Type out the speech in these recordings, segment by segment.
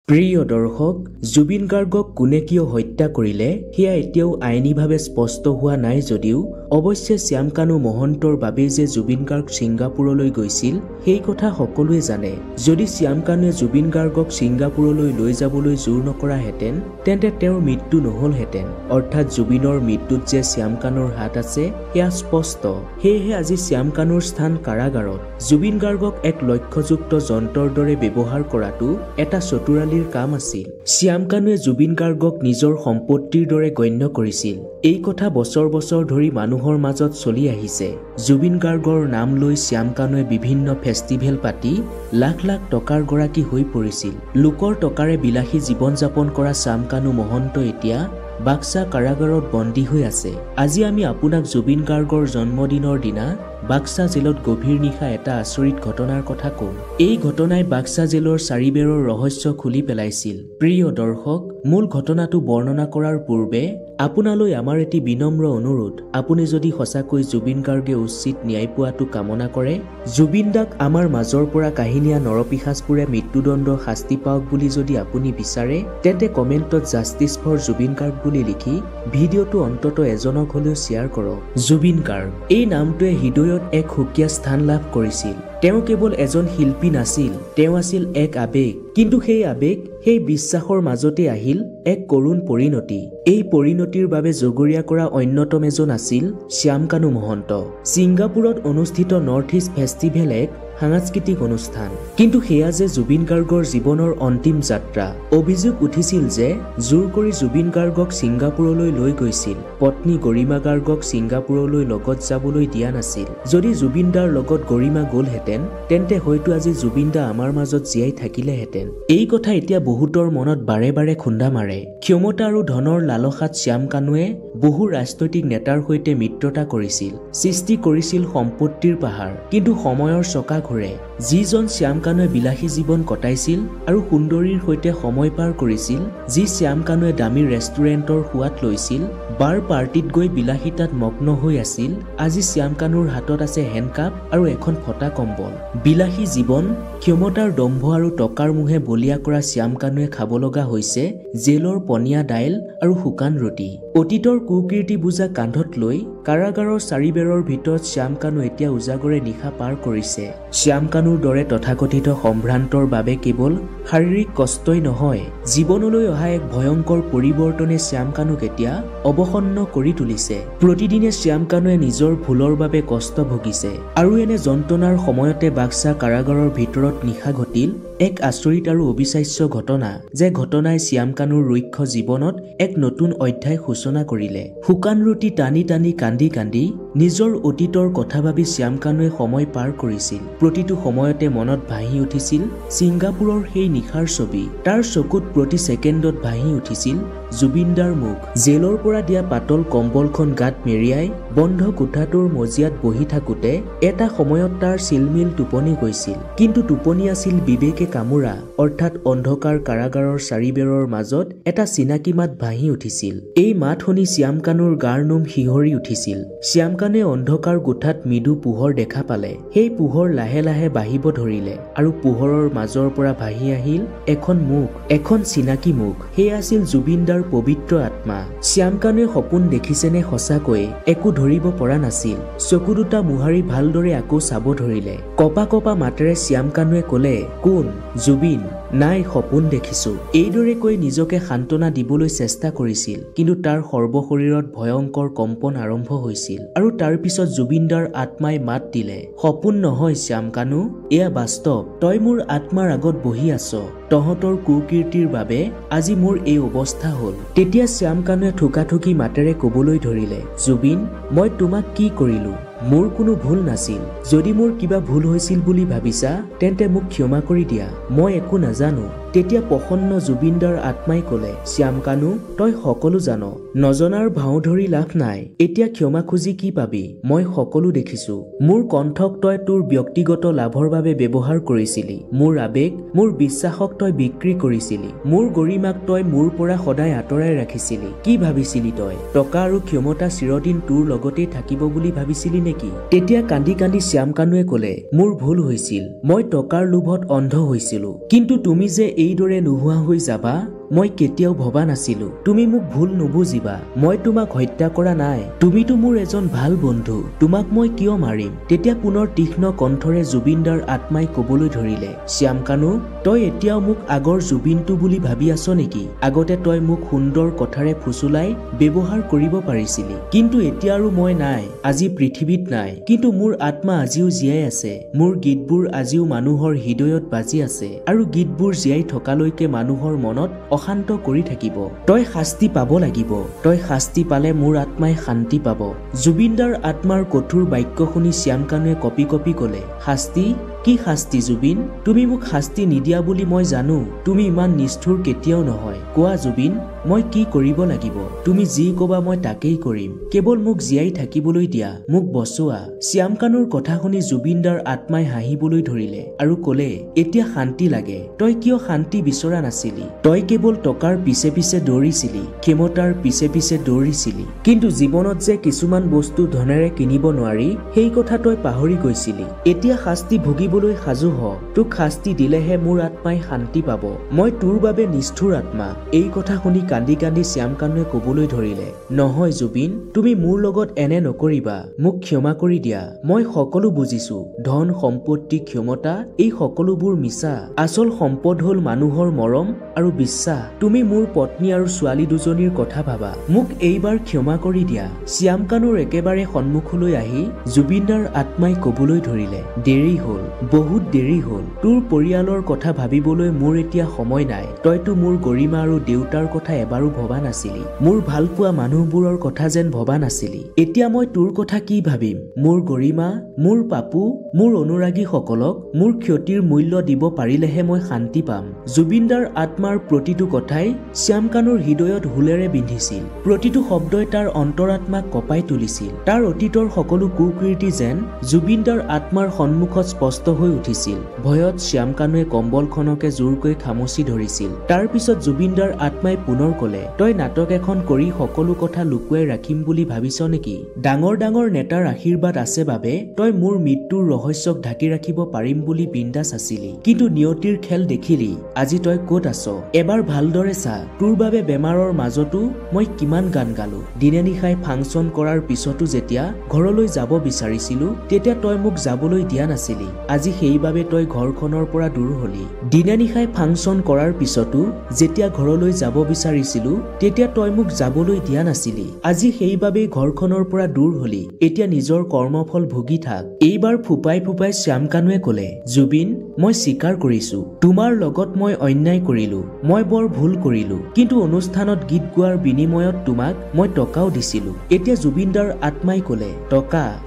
প্ৰিয় দৰ্শক, জুবিন গাৰ্গক কোনে কিয় হত্যা কৰিলে সেয়া এতিয়াও আইনীভাৱে স্পষ্ট হোৱা নাই যদিও অৱশ্যে শ্যাম কানু মহন্তৰ বাবেই যে জুবিন গাৰ্গ ছিংগাপুৰলৈ গৈছিল সেই কথা সকলোৱে জানে। যদি শ্যাম কানুৱে জুবিন গাৰ্গক ছিংগাপুৰলৈ লৈ যাবলৈ জোৰ নকৰাহেঁতেন তেন্তে তেওঁৰ মৃত্যু নহলহেঁতেন। অৰ্থাৎ জুবিনৰ মৃত্যুত যে শ্যাম কানুৰ হাত আছে সেয়া স্পষ্ট। সেয়েহে আজি শ্যাম কানুৰ স্থান কাৰাগাৰত। জুবিন গাৰ্গক এক লক্ষ্যযুক্ত যন্ত্ৰৰ দৰে ব্যৱহাৰ কৰাটো এটা চতুৰালি কাম আছিল। শ্যাম কানুৱে জুবিন গাৰ্গক নিজৰ সম্পত্তিৰ দৰে গণ্য কৰিছিল। এই কথা বছৰ বছৰ ধৰি মানুহৰ মাজত চলি আহিছে। জুবিন গাৰ্গৰ নাম লৈ শ্যাম কানুৱে বিভিন্ন ফেষ্টিভেল পাতি লাখ লাখ টকাৰ গৰাকী হৈ পৰিছিল। লোকৰ টকাৰে বিলাসী জীৱন যাপন কৰা শ্যাম কানু মহন্ত এতিয়া বাক্সা কাৰাগাৰত বন্দী হৈ আছে। আজি আমি আপোনাক জুবিন গাৰ্গৰ জন্মদিনৰ দিনা বাক্সা জেলত গভীৰ নিশা এটা আচৰিত ঘটনাৰ কথা কম। এই ঘটনাই বাক্সা জেলৰ চাৰিবেৰৰ ৰহস্য খুলি পেলাইছিল। প্ৰিয় দৰ্শক, মূল ঘটনাটো বৰ্ণনা কৰাৰ পূৰ্বে আপোনালৈ আমাৰ এটি বিনম্ৰ অনুৰোধ। আপুনি যদি সঁচাকৈ জুবিন গাৰ্গে উচিত ন্যায় পোৱাটো কামনা কৰে, জুবিন দাক আমাৰ মাজৰ পৰা কাহিনীয়া নৰপিশাচবোৰে মৃত্যুদণ্ড শাস্তি পাওক বুলি যদি আপুনি বিচাৰে তেন্তে কমেণ্টত জাষ্টিছ ফৰ জুবিন গাৰ্গ বুলি লিখি ভিডিঅ'টো অন্তত এজনক হলেও শ্বেয়াৰ কৰক। জুবিন গাৰ্গ এই নামটোৱে হৃদয়ত এক সুকীয়া স্থান লাভ কৰিছিল। তেওঁ কেৱল এজন শিল্পী নাছিল, তেওঁ আছিল এক আবেগ। কিন্তু সেই আবেগ, সেই বিশ্বাসৰ মাজতে আহিল এক কৰুণ পৰিণতি। এই পৰিণতিৰ বাবে জগৰীয়া কৰা অন্যতম এজন আছিল শ্যাম কানু মহন্ত। ছিংগাপুৰত অনুষ্ঠিত নৰ্থ ইষ্ট ফেষ্টিভেল এক সাংস্কৃতিক অনুষ্ঠান। কিন্তু সেয়া যে জুবিন গাৰ্গৰ জীৱনৰ অন্তিম যাত্ৰা। অভিযোগ উঠিছিল যে জোৰ কৰি জুবিন গাৰ্গক ছিংগাপুৰলৈ লৈ গৈছিল। পত্নী গৰিমা গাৰ্গক ছিংগাপুৰলৈ লগত যাবলৈ দিয়া নাছিল। যদি জুবিন দাৰ লগত গৰিমা গ'লহেঁতেন তেন্তে হয়তো আজি জুবিন দা আমাৰ মাজত জীয়াই থাকিলেহেঁতেন। এই কথা এতিয়া বহুতৰ মনত বাৰে বাৰে খুন্দা মাৰে। ক্ষমতা আৰু ধনৰ লালসাত শ্যাম কানুৱে বহু ৰাজনৈতিক নেতাৰ সৈতে মিত্ৰতা কৰিছিল, সৃষ্টি কৰিছিল সম্পত্তিৰ পাহাৰ। কিন্তু সময়ৰ চকা ঘূৰে। যিজন শ্যাম কানুৱে বিলাসী জীৱন কটাইছিল আৰু সুন্দৰীৰ সৈতে সময় পাৰ কৰিছিল, যি শ্যাম কানুৱে দামী ৰেষ্টুৰেণ্টৰ সোৱাদ লৈছিল, বাৰ পাৰ্টিত গৈ বিলাসিতাত মগ্ন হৈ আছিল, আজি শ্যাম কানুৰ হাতত আছে হেণ্ডকাপ আৰু এখন ফটা কম্বল। বিলাসী জীৱন, ক্ষমতাৰ দম্ভ আৰু টকাৰ মোহে বলিয়া কৰা শ্যাম কানুৱে খাব লগা হৈছে জেলৰ পনীয়া দাইল আৰু শুকান ৰুটি। অতীতৰ কুকীৰ্তি বোজা কান্ধত লৈ কাৰাগাৰৰ চাৰিবেৰৰ ভিতৰত শ্যাম কানু এতিয়া উজাগৰে নিশা পাৰ কৰিছে। শ্যাম কানুৰ দৰে তথাকথিত সম্ভ্ৰান্তৰ বাবে কেৱল শাৰীৰিক কষ্টই নহয়, জীৱনলৈ অহা এক ভয়ংকৰ পৰিৱৰ্তনে শ্যাম কানুক এতিয়া অৱসন্ন কৰি তুলিছে। প্ৰতিদিনে শ্যাম কানুৱে নিজৰ ভুলৰ বাবে কষ্ট ভুগিছে। আৰু এনে যন্ত্ৰণাৰ সময়তে বাক্সা কাৰাগাৰৰ ভিতৰত নিশা ঘটিল এক আচৰিত আৰু অবিশ্বাস্য ঘটনা, যে ঘটনাই শ্যাম কানুৰ ৰুক্ষ জীৱনত এক নতুন অধ্যায় সূচনা কৰিলে। শুকান ৰুটি টানি টানি কান্দি কান্দি নিজৰ অতীতৰ কথা ভাবি শ্যাম কানুৱে সময় পাৰ কৰিছিল। প্ৰতিটো সময়তে মনত ভাহি উঠিছিল ছিংগাপুৰৰ সেই নিশাৰ ছবি। তাৰ চকুত প্ৰতি ছেকেণ্ডত ভাহি উঠিছিল জুবিন দাৰ মুখ। জেলৰ পৰা দিয়া পাতল কম্বলখন গাত মেৰিয়াই বন্ধ কোঠাটোৰ মজিয়াত বহি থাকোতে এটা সময়ত তাৰ চিলমিল টোপনি গৈছিল। কিন্তু টোপনি আছিল বিবেকে কামোৰা, অৰ্থাৎ অন্ধকাৰ কাৰাগাৰৰ চাৰিবেৰৰ মাজত এটা চিনাকি মাত ভাহি উঠিছিল। এই মাত শুনি শ্যাম কানুৰ গাৰ নোম শিহৰি উঠিছিল। শ্যাম কানুৱে অন্ধকাৰ কোঠাত মৃদু পোহৰ দেখা পালে। সেই পোহৰ লাহে লাহে বাঢ়িব ধৰিলে আৰু পোহৰৰ মাজৰ পৰা ভাহি আহিল এখন মুখ, এখন চিনাকি মুখ। সেয়া আছিল জুবিন দাৰ পবিত্ৰ আত্মা। শ্যাম কানুৱে সপোন দেখিছেনে সঁচাকৈ একো ধৰিব পৰা নাছিল। চকু দুটা মোহাৰি ভালদৰে আকৌ চাব ধৰিলে। কপা কপা মাতেৰে শ্যাম কানুৱে কলে, কোন? জুবিন। নাই, সপোন দেখিছো। এইদৰে কৈ নিজকে সান্তনা দিবলৈ চেষ্টা কৰিছিল। কিন্তু তাৰ সৰ্বশৰীৰত ভয়ংকৰ কম্পন আৰম্ভ হৈছিল। আৰু তাৰ পিছত জুবিন দাৰ আত্মাই মাত দিলে, সপোন নহয় শ্যাম কানু, এয়া বাস্তৱ। তই মোৰ আত্মাৰ আগত বহি আছ। তহঁতৰ কুকীৰ্তিৰ বাবে আজি মোৰ এই অৱস্থা হ'ল। তেতিয়া শ্যাম কানুৱে থুকাথুকি মাতেৰে কবলৈ ধৰিলে, জুবিন, মই তোমাক কি কৰিলো? মোৰ কোনো ভুল নাছিল। যদি মোৰ কিবা ভুল হৈছিল বুলি ভাবিছা তেন্তে মোক ক্ষমা কৰি দিয়া, মই একো নাজানো। তেতিয়া প্ৰসন্ন জুবিন দাৰ আত্মাই কলে, শ্যাম কানু, তই সকলো জান, নজনাৰ ভাও ধৰি লাভ নাই। এতিয়া ক্ষমা খুজি কি পাবি? মই সকলো দেখিছো। মোৰ কণ্ঠক তই তোৰ ব্যক্তিগত লাভৰ বাবে ব্যৱহাৰ কৰিছিলি। মোৰ আবেগ, মোৰ বিশ্বাসক তই বিক্ৰী কৰিছিলি। মোৰ গৰিমাক তই মোৰ পৰা সদায় আঁতৰাই ৰাখিছিলি। কি ভাবিছিলি তই? টকা আৰু ক্ষমতা চিৰদিন তোৰ লগতেই থাকিব বুলি ভাবিছিলি নেকি? তেতিয়া কান্দি কান্দি শ্যাম কানুৱে কলে, মোৰ ভুল হৈছিল। মই টকাৰ লোভত অন্ধ হৈছিলো। কিন্তু তুমি যে এইদৰে নোহোৱা হৈ যাবা মই কেতিয়াও ভবা নাছিলো। তুমি মোক ভুল নুবুজিবা, মই তোমাক হত্যা কৰা নাই। তুমিতো মোৰ এজন ভাল বন্ধু, তোমাক মই কিয় মাৰিম? তেতিয়া পুনৰ তীক্ষ্ণ কণ্ঠৰে জুবিনদাৰ আত্মাই কবলৈ ধৰিলে, শ্যামকানু, তই এতিয়াও মোক আগৰ জুবিনটো বুলি ভাবি আছ নেকি? আগতে তই মোক সুন্দৰ কথাৰে ফুচুলাই ব্যৱহাৰ কৰিব পাৰিছিলি, কিন্তু এতিয়া আৰু মই নাই, আজি পৃথিৱীত নাই। কিন্তু মোৰ আত্মা আজিও জীয়াই আছে, মোৰ গীতবোৰ আজিও মানুহৰ হৃদয়ত বাজি আছে, আৰু গীতবোৰ জীয়াই থকালৈকে মানুহৰ মনত অশান্ত কৰি থাকিব। তই শাস্তি পাব লাগিব, তই শাস্তি পালে মোৰ আত্মাই শান্তি পাব। জুবিনদাৰ আত্মাৰ কঠোৰ বাক্য শুনি শ্যামকানুৱে কঁপি কঁপি কলে, শাস্তি? কি শাস্তি জুবিন? তুমি মোক শাস্তি নিদিয়া বুলি মই জানো, তুমি ইমান নিষ্ঠুৰ কেতিয়াও নহয়। কোৱা জুবিন, মই কি কৰিব লাগিব? তুমি যি কবা মই তাকেই কৰিম, কেৱল মোক জীয়াই থাকিবলৈ দিয়া, মোক বচোৱা। শ্যামকানুৰ কথা শুনি জুবিনদাৰ আত্মাই হাঁহিবলৈ ধৰিলে আৰু কলে, এতিয়া শান্তি লাগে। তই কিয় শান্তি বিচৰা নাছিলি? তই কেৱল টকাৰ পিছে পিছে দৌৰিছিলি, ক্ষমতাৰ পিছে পিছে দৌৰিছিলি, কিন্তু জীৱনত যে কিছুমান বস্তু ধনেৰে কিনিব নোৱাৰি সেই কথা তই পাহৰি গৈছিলি। এতিয়া শাস্তি ভুগিবলৈ সাজু হ, তোক শাস্তি দিলেহে মোৰ আত্মাই শান্তি পাব। মই তোৰ বাবে নিষ্ঠুৰ আত্মা। এই কথা শুনি কান্দি কান্দি শ্যামকানুৱে কবলৈ ধৰিলে, নহয় জুবিন, তুমি মোৰ লগত এনে নকৰিবা, মোক ক্ষমা কৰি দিয়া। মই সকলো বুজিছো, ধন সম্পত্তি ক্ষমতা এই সকলোবোৰ মিছা, আচল সম্পদ হল মানুহৰ মৰম আৰু বিশ্বাস। তুমি মোৰ পত্নী আৰু ছোৱালী দুজনীৰ কথা ভাবা, মোক এইবাৰ ক্ষমা কৰি দিয়া। শ্যামকানুৰ একেবাৰে সন্মুখলৈ আহি জুবিনদাৰ আত্মাই কবলৈ ধৰিলে, দেৰি হল, বহুত দেৰি হল, তোৰ পৰিয়ালৰ কথা ভাবিবলৈ মোৰ এতিয়া সময় নাই। তইতো মোৰ গৰিমা আৰু দেউতাৰ কথা এবাৰো ভবা নাছিলি, মোৰ ভাল পোৱা মানুহবোৰৰ কথা যেন ভবা নাছিলি। এতিয়া মই তোৰ কথা কি ভাবিম? মোৰ গৰিমা, মোৰ পাপু, মোৰ অনুৰাগীসকলক মোৰ ক্ষতিৰ মূল্য দিব পাৰিলেহে মই শান্তি পাম। জুবিনদাৰ আত্মাৰ প্ৰতিটো কথাই শ্যামকানুৰ হৃদয়ত হুলেৰে বিন্ধিছিল, প্ৰতিটো শব্দই তাৰ অন্তৰাত্মাক কঁপাই তুলিছিল। তাৰ অতীতৰ সকলো কুকীৰ্তি যেন জুবিনদাৰ আত্মাৰ সন্মুখত স্পষ্ট হৈ উঠিছিল। ভয়ত শ্যামকানুৱে কম্বলখনকে জোৰকৈ খামুচি ধৰিছিল। তাৰ পিছত জুবিনদাৰ আত্মাই পুনৰ কলে, তই নাটক এখন কৰি সকলো কথা লুকুৱাই ৰাখিম বুলি ভাবিছ নেকি? ডাঙৰ ডাঙৰ নেতাৰ আশীৰ্বাদ আছে বাবে তই মোৰ মৃত্যুৰ ৰহস্যক ঢাকি ৰাখিব পাৰিম বুলি বিন্দাস আছিলি, কিন্তু নিয়তিৰ খেল দেখিলি। আজি তই ক'ত আছ? এবাৰ ভালদৰে চা, তোৰ বাবে বেমাৰৰ মাজতো মই কিমান গান গালো। দিনে নিশাই ফাংচন কৰাৰ পিছতো যেতিয়া ঘৰলৈ যাব বিচাৰিছিলো তেতিয়া তই মোক যাবলৈ দিয়া নাছিলি। আজি সেইবাবে তই ঘৰখনৰ পৰা দূৰ হলি। দিনে নিশাই ফাংচন কৰাৰ পিছতো যেতিয়া ঘৰলৈ যাব বিচাৰিছিলো তেতিয়া তই মোক যাবলৈ দিয়া নাছিলি। আজি সেইবাবেই ঘৰখনৰ পৰা দূৰ হলি। এতিয়া নিজৰ কৰ্মফল ভুগি থাক। এইবাৰ ফুপাই ফুপাই শ্যামকানুৱে কলে, জুবিন, মই স্বীকাৰ কৰিছো, তোমাৰ লগত মই অন্যায় কৰিলো, মই বৰ ভুল কৰিলো, কিন্তু অনুষ্ঠানত গীত গোৱাৰ বিনিময়ত তোমাক মই টকাও দিছিলো। এতিয়া জুবিনদাৰ আত্মাই কলে,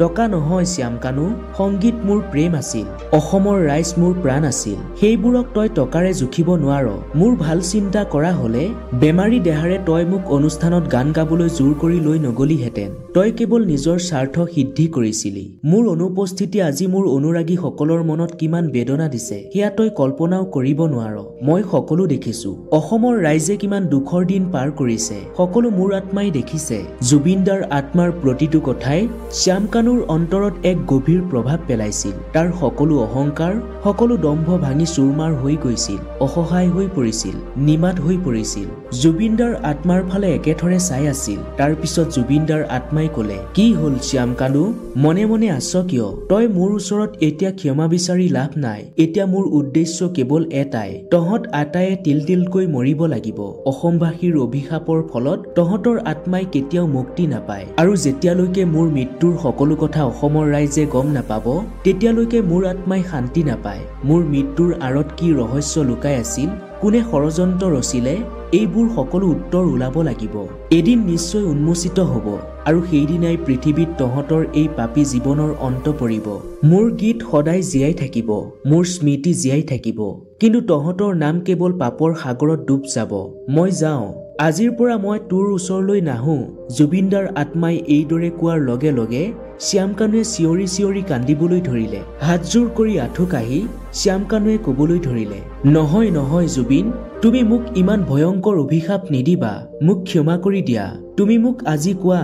টকা নহয় শ্যামকানু, সংগীত মোৰ প্ৰেম আছিল, অসমৰ ৰাইজ মোৰ প্ৰাণ আছিল, সেইবোৰক তই টকাৰে জুখিব নোৱাৰ। মোৰ ভাল চিন্তা কৰা হলে বেমাৰী দেহাৰে তই মোক অনুষ্ঠানত গান গাবলৈ জোৰ কৰি লৈ নগলিহেঁতেন। তই কেৱল নিজৰ স্বাৰ্থ সিদ্ধি কৰিছিলি। মোৰ অনুপস্থিতি আজি মোৰ অনুৰাগী সকলৰ মনত কিমান বেদনা দিছে সেয়া তই কল্পনাও কৰিব নোৱাৰ। মই সকলো দেখিছো, অসমৰ ৰাইজে কিমান দুখৰ দিন পাৰ কৰিছে, সকলো মোৰ আত্মাই দেখিছে। জুবিনদাৰ আত্মাৰ প্ৰতিটো কথাই শ্যামকানুৰ অন্তৰত এক গভীৰ প্ৰভাৱ পেলাইছিল। তাৰ সকলো অহংকাৰ, সকলো দম্ভ ভাঙি চুৰমাৰ হৈ গৈছিল, অসহায় হৈ পৰিছিল, নিমাত হৈ পৰিছিল। জুবিনদাৰ আত্মাৰ ফালে একেথৰে চাই আছিল। তাৰ পিছত জুবিনদাৰ আত্মাই কলে, কি হল শ্যামকানু, মনে মনে আছ কিয়? তই মোৰ ওচৰত এতিয়া ক্ষমা বিচাৰি লাভ নাই। এতিয়া মোৰ উদ্দেশ্য কেৱল এটাই, তহঁত আটায়ে তিল তিলকৈ মৰিব লাগিব। অসমবাসীৰ অভিশাপৰ ফলত তহঁতৰ আত্মাই কেতিয়াও মুক্তি নাপায়, আৰু যেতিয়ালৈকে মোৰ মৃত্যুৰ সকলো কথা অসমৰ ৰাইজে গম নাপাব তেতিয়ালৈকে মোৰ আত্মাই শান্তি নাপায়। মোৰ মৃত্যুৰ আঁৰত কি ৰহস্য লুকাই আছিল, কোনে ষড়যন্ত্ৰ ৰচিলে, এইবোৰ সকলো উত্তৰ ওলাব লাগিব। এদিন নিশ্চয় উন্মোচিত হব, আৰু সেইদিনাই পৃথিৱীত তহঁতৰ এই পাপী জীৱনৰ অন্ত পৰিব। মোৰ গীত সদায় জীয়াই থাকিব, মোৰ স্মৃতি জীয়াই থাকিব, কিন্তু তহঁতৰ নাম কেৱল পাপৰ সাগৰত ডুব যাব। মই যাওঁ, আজিৰ পৰা মই তোৰ ওচৰলৈ নাহো। জুবিনদাৰ আত্মাই এইদৰে কোৱাৰ লগে লগে শ্যামকানুৱে চিঞৰি চিঞৰি কান্দিবলৈ ধৰিলে। হাতজোৰ কৰি আঁঠু কাঢ়ি শ্যামকানুৱে কবলৈ ধৰিলে, নহয় নহয় জুবিন, তুমি মোক ইমান ভয়ংকৰ অভিশাপ নিদিবা, মোক ক্ষমা কৰি দিয়া। তুমি মোক আজি কোৱা,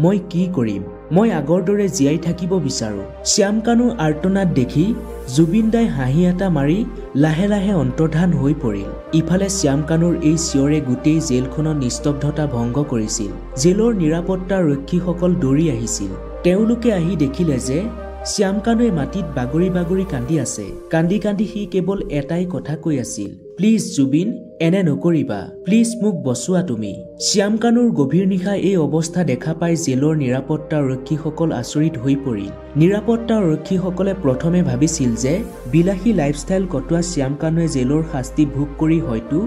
মই কি কৰিম? মই আগৰ দৰে জীয়াই থাকিব বিচাৰো। শ্যাম কানুৰ আৰ্তনাদ দেখি জুবিন দাই হাঁহি এটা মাৰি লাহে লাহে অন্তৰ্ধান হৈ পৰিল। ইফালে শ্যাম কানুৰ এই চিঞৰে গোটেই জেলখনৰ নিস্তব্ধতা ভংগ কৰিছিল। জেলৰ নিৰাপত্তা ৰক্ষীসকল দৌৰি আহিছিল। তেওঁলোকে আহি দেখিলে যে শ্যাম কানুৱে মাটিত বাগৰি বাগৰি কান্দি আছে। কান্দি কান্দি সি কেৱল এটাই কথা কৈ আছিল, প্লিজ জুবিন, এনে নকৰিবা, প্লিজ মোক বচোৱা তুমি। শ্যাম কানুৰ গভীৰ নিশা এই অৱস্থা দেখা পাই জেলৰ নিৰাপত্তা ৰক্ষীসকল আচৰিত হৈ পৰিল। নিৰাপত্তা ৰক্ষীসকলে প্ৰথমে ভাবিছিল যে বিলাসী লাইফষ্টাইল কটোৱা শ্যাম কানুৱে জেলৰ শাস্তি ভোগ কৰি হয়তো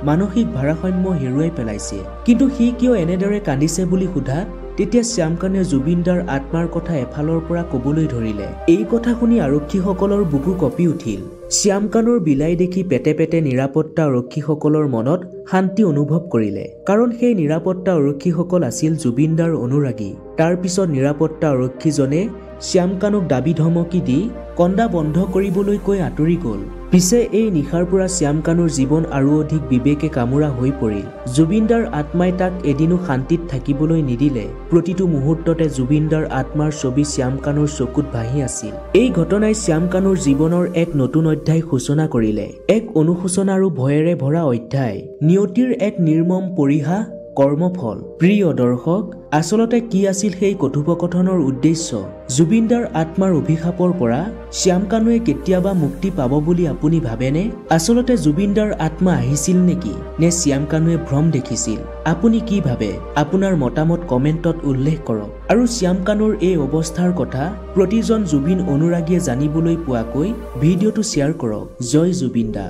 মানসিক ভাৰসাম্য হেৰুৱাই পেলাইছে। কিন্তু সি কিয় এনেদৰে কান্দিছে বুলি সোধাত তেতিয়া শ্যাম কানুৱে জুবিন দাৰ আত্মাৰ কথা এফালৰ পৰা কবলৈ ধৰিলে। এই কথা শুনি আৰক্ষীসকলৰ বুকু কঁপি উঠিল। শ্যাম কানুৰ বিলাই দেখি পেটে পেটে নিৰাপত্তা আৰক্ষীসকলৰ মনত শান্তি অনুভৱ কৰিলে, কাৰণ সেই নিৰাপত্তা আৰক্ষীসকল আছিল জুবিন দাৰ অনুৰাগী। তাৰ পিছত নিৰাপত্তা আৰক্ষীজনে শ্যাম কানুক দাবী ধমকি দি কন্দা বন্ধ কৰিবলৈ কৈ আঁতৰি গ'ল। পিছে এই নিশাৰ পৰা শ্যাম কানুৰ জীৱন আৰু অধিক বিবেকে কামোৰা হৈ পৰিল। জুবিন দাৰ আত্মাই তাক এদিনো শান্তিত থাকিবলৈ নিদিলে। প্ৰতিটো মুহূৰ্ততে জুবিন দাৰ আত্মাৰ ছবি শ্যাম কানুৰ চকুত ভাহি আছিল। এই ঘটনাই শ্যাম কানুৰ জীৱনৰ এক নতুন অধ্যায় সূচনা কৰিলে, এক অনুশোচনা আৰু ভয়েৰে ভৰা অধ্যায়, নিয়তিৰ এক নিৰ্মম পৰিহাস, কৰ্মফল। প্ৰিয় দৰ্শক, আচলতে কি আছিল সেই কথোপকথনৰ উদ্দেশ্য? জুবিন দাৰ আত্মাৰ অভিশাপৰ পৰা শ্যাম কানুৱে কেতিয়াবা মুক্তি পাব বুলি আপুনি ভাবেনে? আচলতে জুবিন দাৰ আত্মা আহিছিল নেকি, নে শ্যাম কানুৱে ভ্ৰম দেখিছিল? আপুনি কি ভাবে? আপোনাৰ মতামত কমেণ্টত উল্লেখ কৰক। আৰু শ্যাম কানুৰ এই অৱস্থাৰ কথা প্ৰতিজন জুবিন অনুৰাগীয়ে জানিবলৈ পোৱাকৈ ভিডিঅ'টো শ্বেয়াৰ কৰক। জয় জুবিন দা।